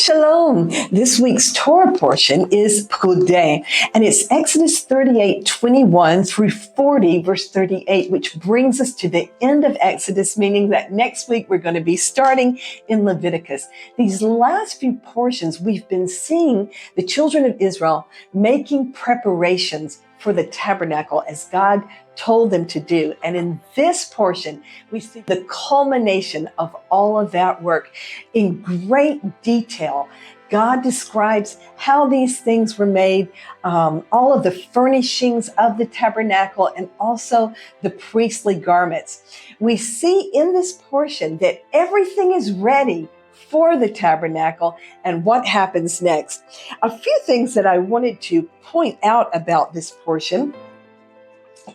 Shalom. This week's Torah portion is Pekudei, and it's Exodus 38:21 through 40, verse 38, which brings us to the end of Exodus, meaning that next week we're going to be starting in Leviticus. These last few portions, we've been seeing the children of Israel making preparations for the tabernacle as God told them to do. And in this portion, we see the culmination of all of that work in great detail. God describes how these things were made, all of the furnishings of the tabernacle, and also the priestly garments. We see in this portion that everything is ready for the tabernacle and what happens next. A few things that I wanted to point out about this portion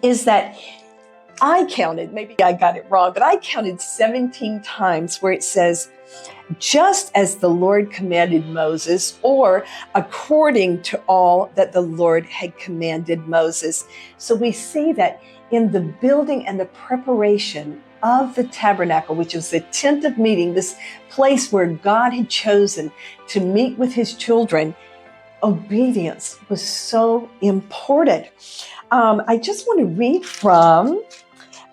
is that I counted, maybe I got it wrong, but I counted 17 times where it says, just as the Lord commanded Moses, or according to all that the Lord had commanded Moses. So we see that in the building and the preparation of the tabernacle, which was the tent of meeting, this place where God had chosen to meet with his children, obedience was so important. I just want to read from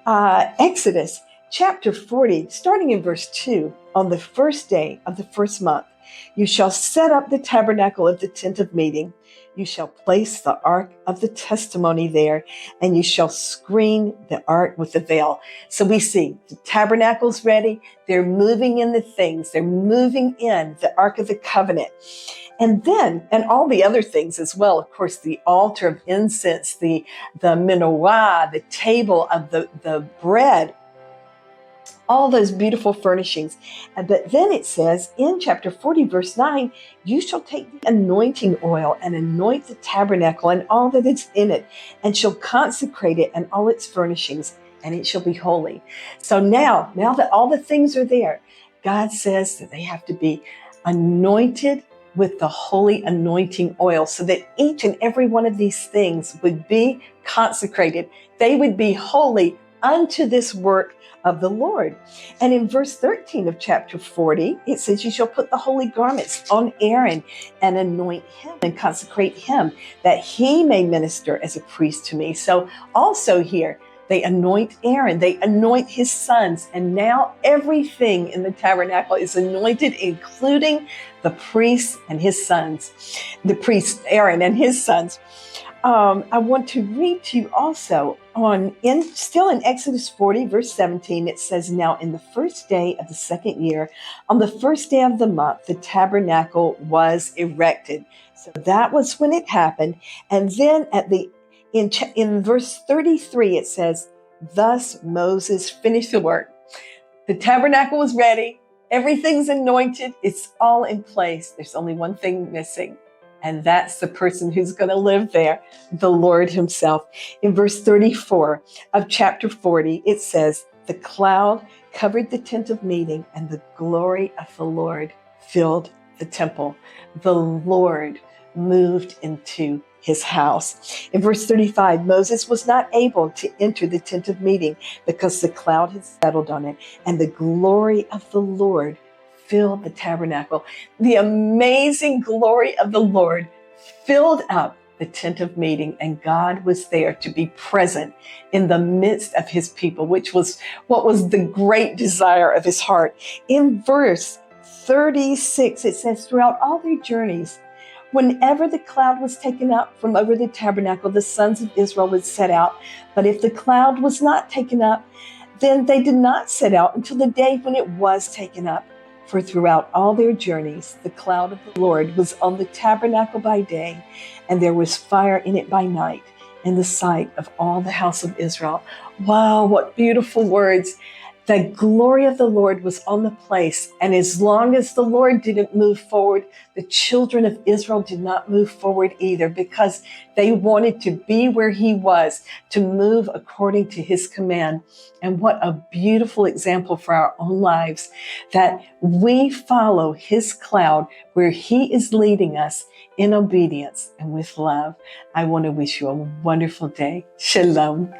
Exodus chapter 40, starting in verse 2. On the first day of the first month, you shall set up the tabernacle of the tent of meeting. You shall place the ark of the testimony there, and you shall screen the ark with the veil. So we see the tabernacle's ready. They're moving in the things. They're moving in the ark of the covenant. And then, and all the other things as well, of course, the altar of incense, the menorah, the table of the bread, all those beautiful furnishings. But then it says in chapter 40, verse 9, you shall take the anointing oil and anoint the tabernacle and all that is in it, and shall consecrate it and all its furnishings, and it shall be holy. So now that all the things are there, God says that they have to be anointed with the holy anointing oil, so that each and every one of these things would be consecrated. They would be holy unto this work of the Lord. And in verse 13 of chapter 40, it says, you shall put the holy garments on Aaron and anoint him and consecrate him, that he may minister as a priest to me. So also here, they anoint Aaron, they anoint his sons, and now everything in the tabernacle is anointed, including the priest and his sons, the priest Aaron and his sons. I want to read to you also still in Exodus 40, verse 17, it says, now in the first day of the second year, on the first day of the month, the tabernacle was erected. So that was when it happened. And then in verse 33, it says, thus Moses finished the work. The tabernacle was ready. Everything's anointed. It's all in place. There's only one thing missing. And that's the person who's going to live there, the Lord himself. In verse 34 of chapter 40, it says, the cloud covered the tent of meeting, and the glory of the Lord filled the temple. The Lord moved into his house. In verse 35, Moses was not able to enter the tent of meeting because the cloud had settled on it, and the glory of the Lord filled the tabernacle. The amazing glory of the Lord filled up the tent of meeting, and God was there to be present in the midst of his people, which was what was the great desire of his heart. In verse 36, it says, throughout all their journeys, whenever the cloud was taken up from over the tabernacle, the sons of Israel would set out. But if the cloud was not taken up, then they did not set out until the day when it was taken up. For throughout all their journeys, the cloud of the Lord was on the tabernacle by day, and there was fire in it by night, in the sight of all the house of Israel. Wow, what beautiful words. The glory of the Lord was on the place. And as long as the Lord didn't move forward, the children of Israel did not move forward either, because they wanted to be where he was, to move according to his command. And what a beautiful example for our own lives, that we follow his cloud where he is leading us in obedience and with love. I want to wish you a wonderful day. Shalom.